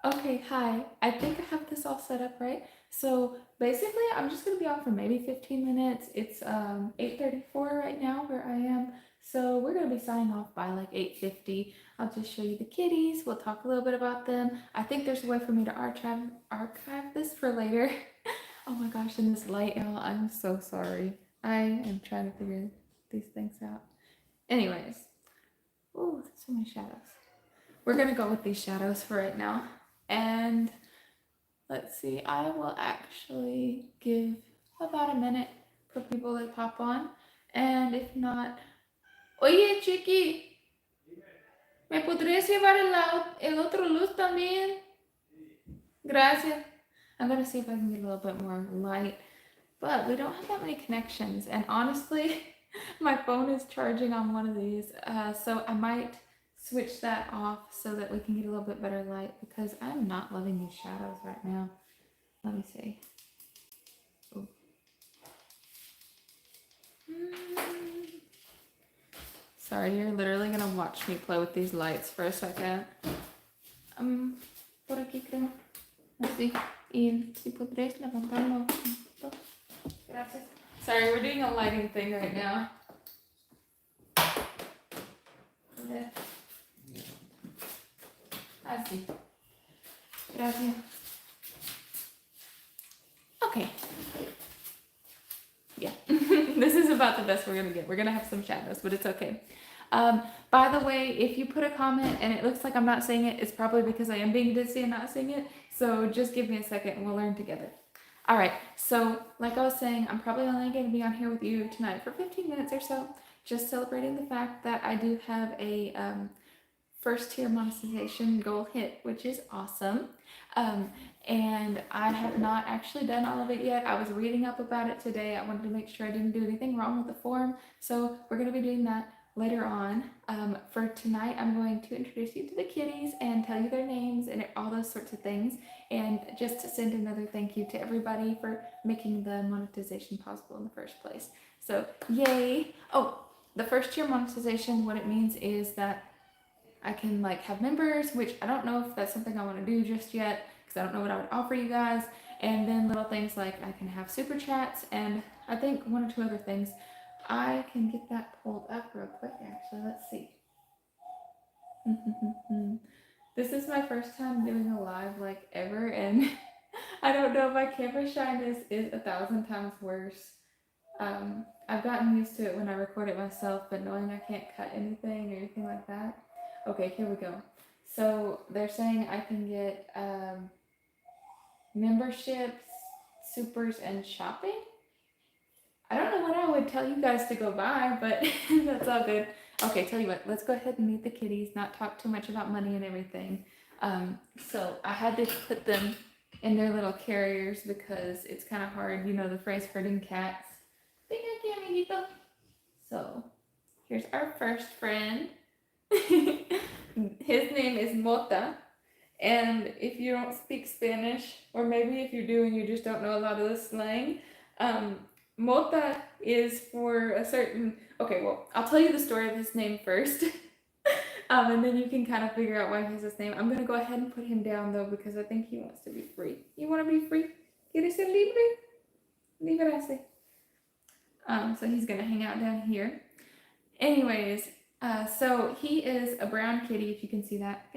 Okay, hi. I think I have this all set up right. So basically, I'm just gonna be on for maybe 15 minutes. It's 8:34 right now where I am. So we're gonna be signing off by like 8:50. I'll just show you the kitties. We'll talk a little bit about them. I think there's a way for me to archive this for later. Oh my gosh, in this light, y'all, I'm so sorry. I am trying to figure these things out. Anyways, oh, so many shadows. We're gonna go with these shadows for right now. And let's see, I will actually give about a minute for people to pop on. And if not, oye, Chiqui, ¿me podrías llevar el otro luz también? Gracias. I'm gonna see if I can get a little bit more light, but we don't have that many connections. And honestly, my phone is charging on one of these, so I might switch that off so that we can get a little bit better light because I'm not loving these shadows right now. Let me see. Ooh. Sorry, you're literally gonna watch me play with these lights for a second. Por aquí creo. Así. Y si podrías levantarlo. Gracias. Sorry, we're doing a lighting thing right now. Así. Gracias. Okay. Yeah, this is about the best we're gonna get. We're gonna have some shadows, but it's okay. By the way, if you put a comment and it looks like I'm not saying it, it's probably because I am being dizzy and not saying it. So just give me a second and we'll learn together. All right, so like I was saying, I'm probably only going to be on here with you tonight for 15 minutes or so, just celebrating the fact that I do have a first tier monetization goal hit, which is awesome. And I have not actually done all of it yet. I was reading up about it today. I wanted to make sure I didn't do anything wrong with the form. So we're going to be doing that later on. For tonight, I'm going to introduce you to the kitties and tell you their names and all those sorts of things. And just to send another thank you to everybody for making the monetization possible in the first place. So yay. Oh, the first tier monetization, what it means is that I can like have members, which I don't know if that's something I want to do just yet because I don't know what I would offer you guys. And then little things like I can have super chats and I think one or two other things. I can get that pulled up real quick actually. Let's see. This is my first time doing a live like ever and I don't know, my camera shyness is 1,000 times worse. I've gotten used to it when I record it myself, but knowing I can't cut anything or anything like that. Okay, here we go. So they're saying I can get memberships, supers, and shopping. I don't know what I would tell you guys to go buy, but that's all good. Okay, tell you what, let's go ahead and meet the kitties, not talk too much about money and everything. So I had to put them in their little carriers because it's kind of hard, you know, the phrase herding cats. Ven aquí, amiguito. So here's our first friend. His name is Mota. And if you don't speak Spanish, or maybe if you do and you just don't know a lot of the slang, Mota is for a certain. Okay, well, I'll tell you the story of his name first. And then you can kind of figure out why he has this name. I'm going to go ahead and put him down though because I think he wants to be free. You want to be free? ¿Quieres ser libre? Librarse. So he's going to hang out down here. Anyways, so he is a brown kitty, if you can see that.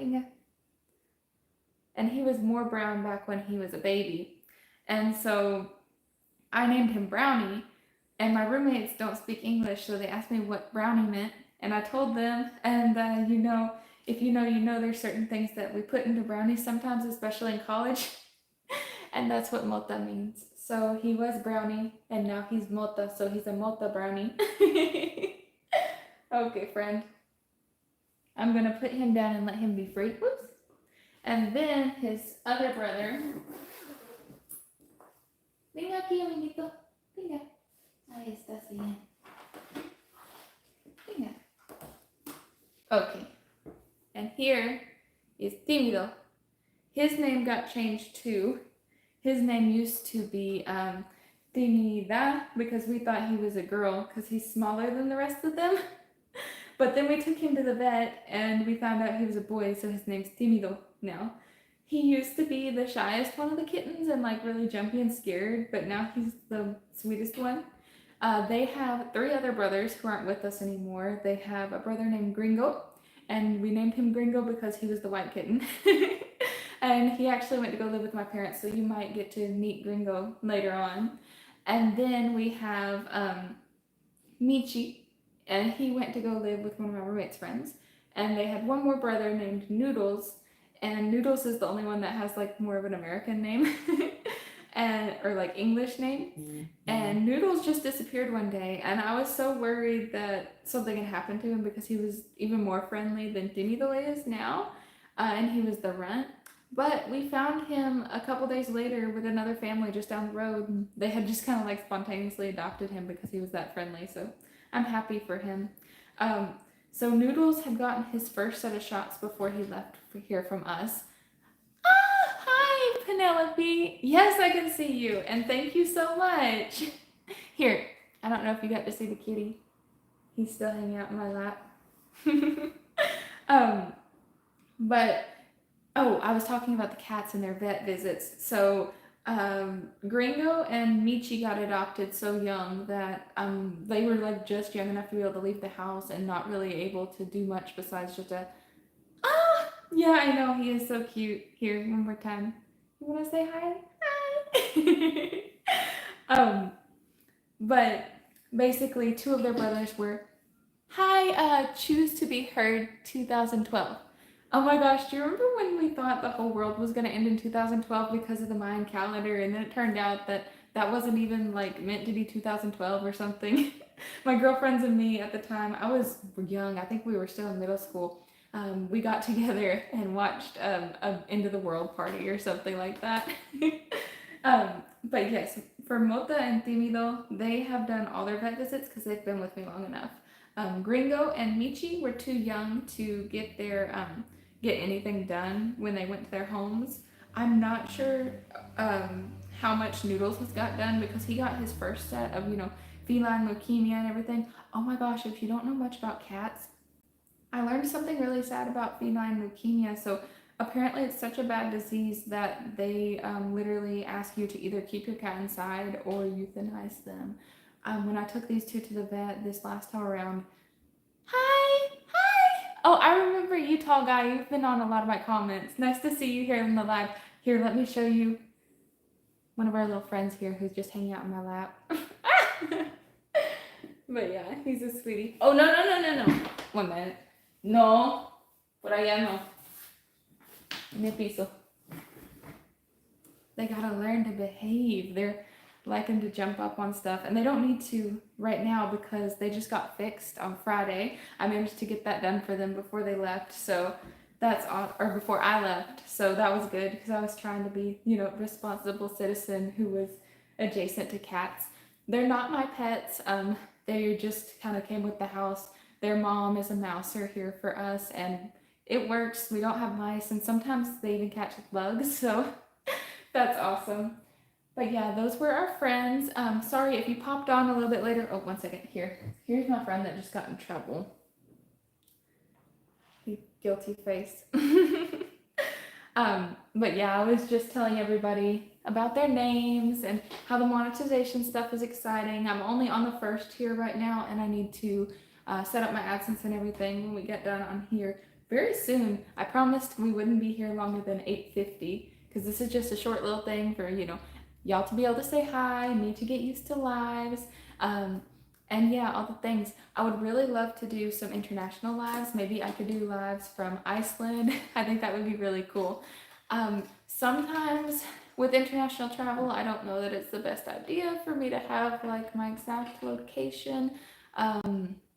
And he was more brown back when he was a baby. And so I named him Brownie. And my roommates don't speak English, so they asked me what Brownie meant. And I told them, and you know, if you know, there's certain things that we put into brownies sometimes, especially in college. And that's what Mota means. So he was Brownie, and now he's Mota, so he's a Mota Brownie. Okay, friend. I'm gonna put him down and let him be free. Whoops. And then his other brother. Venga aquí, amiguito. Venga. Ahí estás bien. Venga. Okay. And here is Tímido. His name got changed too. His name used to be Tímida because we thought he was a girl because he's smaller than the rest of them. But then we took him to the vet and we found out he was a boy, so his name's Tímido now. He used to be the shyest one of the kittens and like really jumpy and scared, but now he's the sweetest one. They have 3 other brothers who aren't with us anymore. They have a brother named Gringo, and we named him Gringo because he was the white kitten. And he actually went to go live with my parents, so you might get to meet Gringo later on. And then we have Michi, and he went to go live with one of my roommate's friends. And they had one more brother named Noodles, and Noodles is the only one that has like more of an American name. And or like English name. And Noodles just disappeared one day, and I was so worried that something had happened to him because he was even more friendly than Timmy the way is now, and he was the runt. But we found him a couple days later with another family just down the road, and they had just kind of like spontaneously adopted him because he was that friendly. So I'm happy for him. So Noodles had gotten his first set of shots before he left here from us. Hi, Penelope. Yes, I can see you, and thank you so much. Here, I don't know if you got to see the kitty. He's still hanging out in my lap. But I was talking about the cats and their vet visits. So Gringo and Michi got adopted so young that they were like just young enough to be able to leave the house and not really able to do much besides just yeah, I know, he is so cute. Here, one more time. You want to say hi? Hi. But basically, 2 of their brothers were, hi, choose to be heard 2012. Oh my gosh, do you remember when we thought the whole world was going to end in 2012 because of the Mayan calendar, and then it turned out that that wasn't even like meant to be 2012 or something? My girlfriends and me at the time, I was young, I think we were still in middle school. We got together and watched a End of the World party or something like that. But yes, for Mota and Timido, they have done all their vet visits because they've been with me long enough. Gringo and Michi were too young to get get anything done when they went to their homes. I'm not sure how much Noodles has got done because he got his first set of feline leukemia and everything. Oh my gosh, if you don't know much about cats, I learned something really sad about feline leukemia. So apparently it's such a bad disease that they literally ask you to either keep your cat inside or euthanize them. When I took these 2 to the vet this last time around, hi! Oh, I remember you, tall guy. You've been on a lot of my comments. Nice to see you here in the live. Here, let me show you one of our little friends here who's just hanging out in my lap. But yeah, he's a sweetie. Oh, no. 1 minute. No, por allá no. En el piso. They gotta learn to behave. They're liking to jump up on stuff, and they don't need to right now because they just got fixed on Friday. I managed to get that done for them before they left, so or before I left, so that was good because I was trying to be, responsible citizen who was adjacent to cats. They're not my pets. They just kind of came with the house. Their mom is a mouser here for us, and it works. We don't have mice, and sometimes they even catch bugs, so that's awesome. But yeah, those were our friends. Sorry if you popped on a little bit later. Oh, 1 second. Here's my friend that just got in trouble. Guilty face. But yeah, I was just telling everybody about their names and how the monetization stuff is exciting. I'm only on the first tier right now, and I need to set up my AdSense and everything when we get done on here very soon. I promised we wouldn't be here longer than 8:50 because this is just a short little thing for, y'all to be able to say hi, me to get used to lives, and yeah, all the things. I would really love to do some international lives. Maybe I could do lives from Iceland. I think that would be really cool. Sometimes with international travel, I don't know that it's the best idea for me to have like my exact location,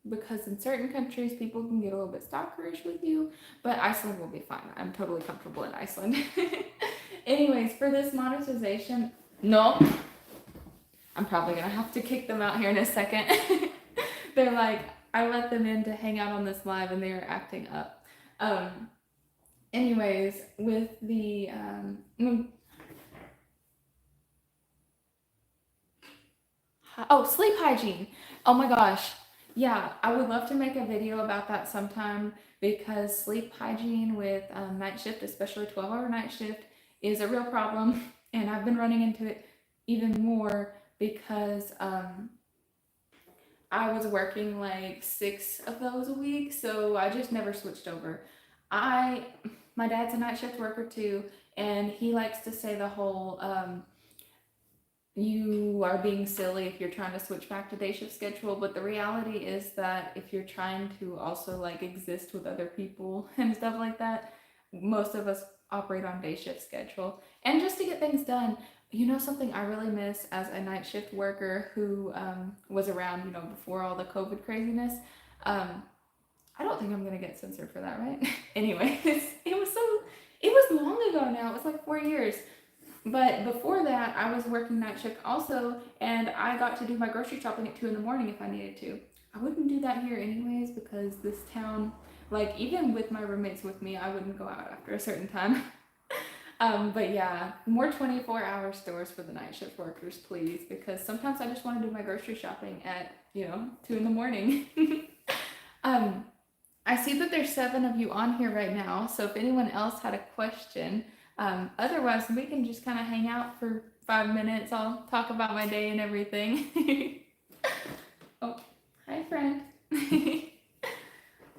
because in certain countries people can get a little bit stalkerish with you, but Iceland will be fine. I'm totally comfortable in Iceland. Anyways, for this monetization, no, I'm probably gonna have to kick them out here in a second. They're like, I let them in to hang out on this live and they're acting up. Anyways, with the sleep hygiene. Oh my gosh, yeah, I would love to make a video about that sometime because sleep hygiene with night shift, especially 12-hour night shift, is a real problem. And I've been running into it even more because I was working like 6 of those a week, so I just never switched over. I, my dad's a night shift worker too, and he likes to say the whole, you are being silly if you're trying to switch back to day shift schedule, but the reality is that if you're trying to also like exist with other people and stuff like that, most of us operate on day shift schedule. And just to get things done, something I really miss as a night shift worker who was around, before all the COVID craziness. Um, I don't think I'm gonna get censored for that, right? Anyways, it was long ago now. It was like 4 years. But before that, I was working night shift also, and I got to do my grocery shopping at 2 in the morning if I needed to. I wouldn't do that here anyways because this town, like even with my roommates with me, I wouldn't go out after a certain time. But yeah, more 24-hour stores for the night shift workers, please, because sometimes I just want to do my grocery shopping at, 2 in the morning. um, I see that there's 7 of you on here right now, so if anyone else had a question, otherwise we can just kind of hang out for 5 minutes. I'll talk about my day and everything. Oh, hi friend.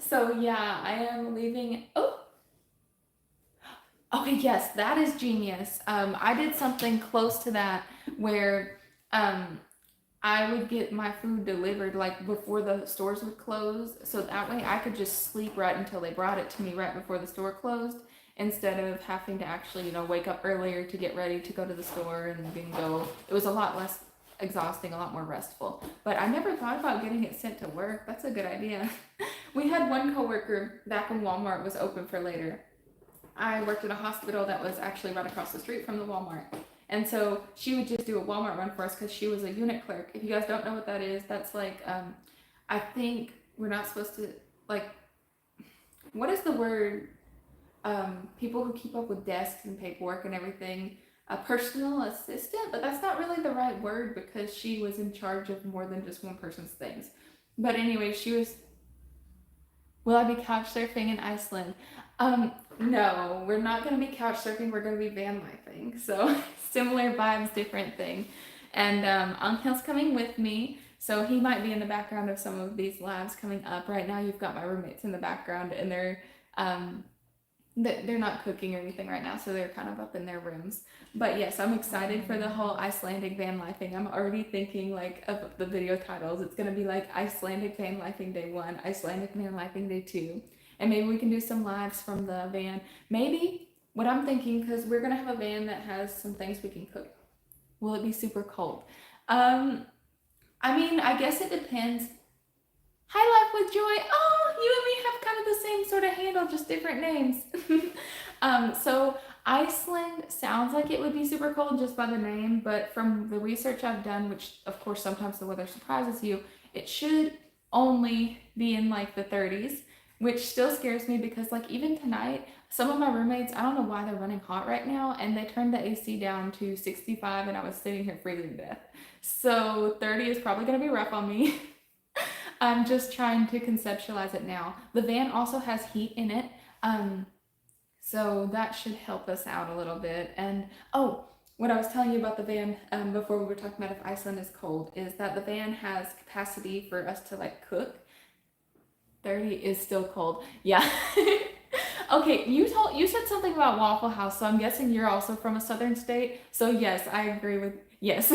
So yeah, I am leaving. Oh, okay, yes, that is genius. I did something close to that where I would get my food delivered like before the stores would close, so that way I could just sleep right until they brought it to me right before the store closed, instead of having to actually, wake up earlier to get ready to go to the store and then go. It was a lot less exhausting, a lot more restful. But I never thought about getting it sent to work. That's a good idea. We had one coworker back when Walmart was open for later. I worked at a hospital that was actually right across the street from the Walmart. And so she would just do a Walmart run for us because she was a unit clerk. If you guys don't know what that is, that's like, I think we're not supposed to, like, what is the word? People who keep up with desks and paperwork and everything, a personal assistant, but that's not really the right word because she was in charge of more than just one person's things. But anyway, will I be couch surfing in Iceland? No, we're not going to be couch surfing. We're going to be van lifing. So similar vibes, different thing. And Angel's coming with me. So he might be in the background of some of these lives coming up. Right now you've got my roommates in the background and they're not cooking or anything right now. So they're kind of up in their rooms. But yes, I'm excited for the whole Icelandic van lifing. I'm already thinking like of the video titles. It's going to be like Icelandic van lifing day 1, Icelandic van lifing day 2. And maybe we can do some lives from the van. Maybe what I'm thinking, because we're going to have a van that has some things we can cook. Will it be super cold? I guess it depends. Hi, Life with Joy. Oh, you and me have kind of the same sort of handle, just different names. So Iceland sounds like it would be super cold just by the name, but from the research I've done, which of course sometimes the weather surprises you, it should only be in like the 30s, which still scares me because like even tonight, some of my roommates, I don't know why they're running hot right now, and they turned the AC down to 65 and I was sitting here freezing to death. So 30 is probably going to be rough on me. I'm just trying to conceptualize it now. The van also has heat in it, so that should help us out a little bit. And oh, what I was telling you about the van before we were talking about if Iceland is cold is that the van has capacity for us to like cook. 30 is still cold. Yeah. Okay, you said something about Waffle House, so I'm guessing you're also from a southern state. So yes, yes.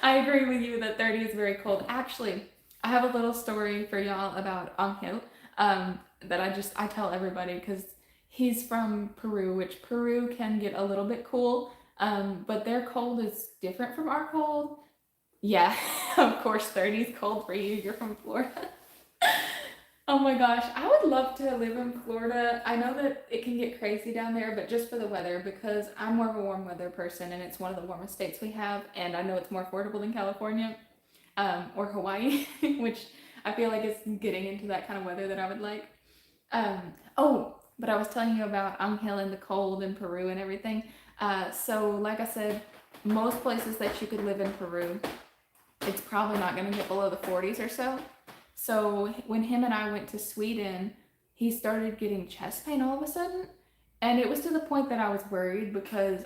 I agree with you that 30 is very cold. Actually, I have a little story for y'all about Angel that I tell everybody because he's from Peru, which Peru can get a little bit cool, but their cold is different from our cold. Yeah, of course 30 is cold for you. You're from Florida. Oh my gosh, I would love to live in Florida. I know that it can get crazy down there, but just for the weather, because I'm more of a warm weather person and it's one of the warmest states we have, and I know it's more affordable than California or Hawaii, which I feel like it's getting into that kind of weather that I would like. But I was telling you about Angel and the cold in Peru and everything. So like I said, most places that you could live in Peru, it's probably not going to get below the 40s or so. So when him and I went to Sweden, he started getting chest pain all of a sudden. And it was to the point that I was worried because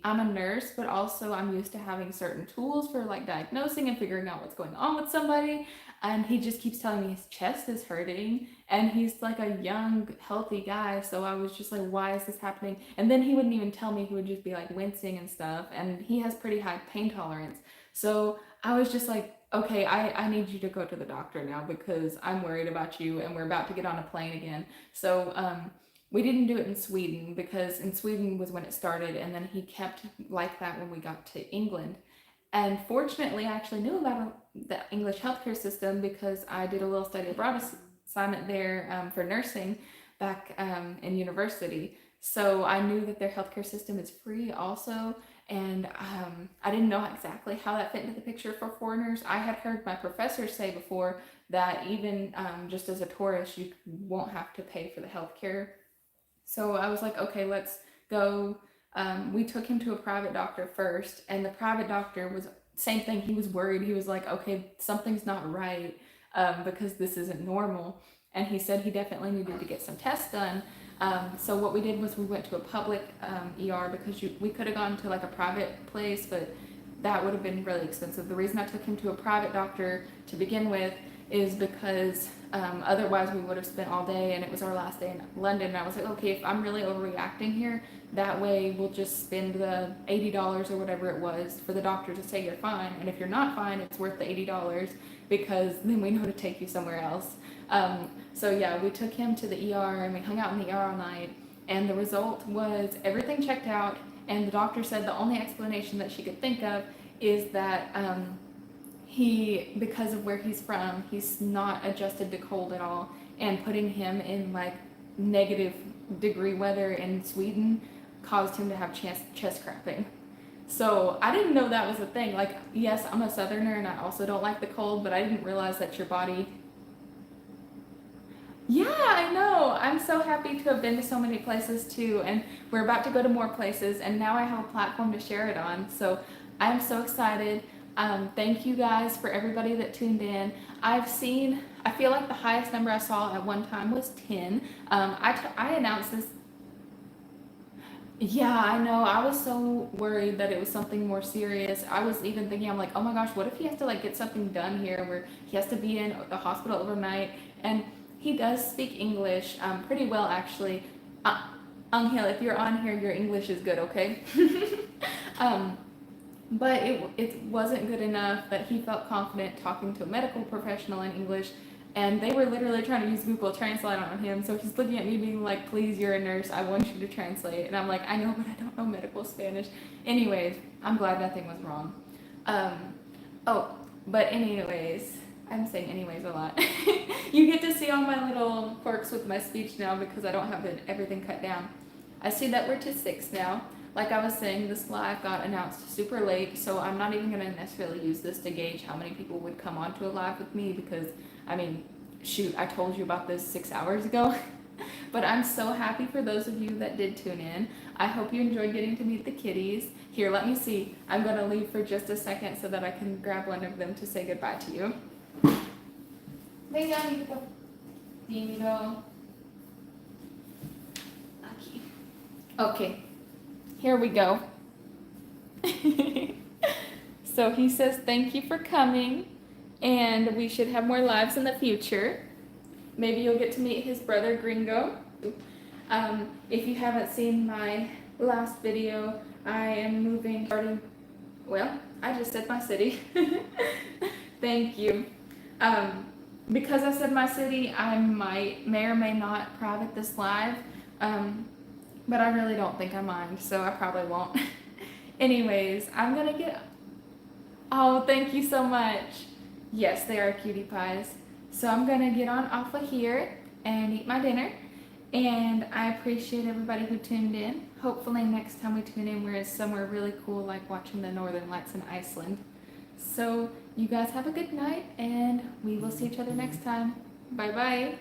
I'm a nurse, but also I'm used to having certain tools for like diagnosing and figuring out what's going on with somebody. And he just keeps telling me his chest is hurting. And he's like a young, healthy guy. So I was just like, why is this happening? And then he wouldn't even tell me, he would just be like wincing and stuff. And he has pretty high pain tolerance. So I was just like, okay, I need you to go to the doctor now because I'm worried about you and we're about to get on a plane again. So, we didn't do it in Sweden because in Sweden was when it started, and then he kept like that when we got to England. And fortunately, I actually knew about the English healthcare system because I did a little study abroad assignment there for nursing back in university. So I knew that their healthcare system is free also. And I didn't know exactly how that fit into the picture for foreigners. I had heard my professor say before that even just as a tourist, you won't have to pay for the healthcare. So I was like, okay, let's go. We took him to a private doctor first, and the private doctor was same thing. He was worried. He was like, okay, something's not right because this isn't normal. And he said he definitely needed to get some tests done. So what we did was we went to a public ER because we could have gone to like a private place, but that would have been really expensive. The reason I took him to a private doctor to begin with is because otherwise we would have spent all day, and it was our last day in London. And I was like, okay, if I'm really overreacting here, that way we'll just spend the $80 or whatever it was for the doctor to say you're fine. And if you're not fine, it's worth the $80 because then we know to take you somewhere else. So yeah, we took him to the ER and we hung out in the ER all night. And the result was everything checked out. And the doctor said the only explanation that she could think of is that because of where he's from, he's not adjusted to cold at all, and putting him in like -degree weather in Sweden caused him to have chest cramping. So I didn't know that was a thing. Like, yes, I'm a southerner and I also don't like the cold, but I didn't realize that your body. Yeah, I know. I'm so happy to have been to so many places too, and we're about to go to more places, and now I have a platform to share it on. So I'm so excited. Thank you guys for everybody that tuned in. I feel like the highest number I saw at one time was 10. I announced this. Yeah, I know. I was so worried that it was something more serious. I was even thinking, I'm like, oh my gosh, what if he has to like get something done here where he has to be in the hospital overnight? And he does speak English pretty well, actually. Angel, if you're on here, your English is good, okay? um, but it wasn't good enough that he felt confident talking to a medical professional in English, and they were literally trying to use Google Translate on him. So he's looking at me being like, please, you're a nurse, I want you to translate. And I'm like, I know, but I don't know medical Spanish. Anyways, I'm glad nothing was wrong. Oh, but anyways, I'm saying anyways a lot. You get to see all my little quirks with my speech now because I don't have everything cut down. I see that we're to 6 now. Like I was saying, this live got announced super late, so I'm not even going to necessarily use this to gauge how many people would come onto a live with me because, I mean, shoot, I told you about this 6 hours ago. But I'm so happy for those of you that did tune in. I hope you enjoyed getting to meet the kitties. Here, let me see. I'm going to leave for just a second so that I can grab one of them to say goodbye to you. Venga, amiguito. Tímido. Aquí. Okay. Here we go. So he says thank you for coming, and we should have more lives in the future. Maybe you'll get to meet his brother Gringo. If you haven't seen my last video, I am well, I just said my city. Thank you. Because I said my city, I may or may not private this live. But I really don't think I mind, so I probably won't. Anyways, I'm gonna oh, thank you so much. Yes, they are cutie pies. So I'm gonna get on off of here and eat my dinner. And I appreciate everybody who tuned in. Hopefully next time we tune in, we're somewhere really cool like watching the Northern Lights in Iceland. So you guys have a good night, and we will see each other next time. Bye bye.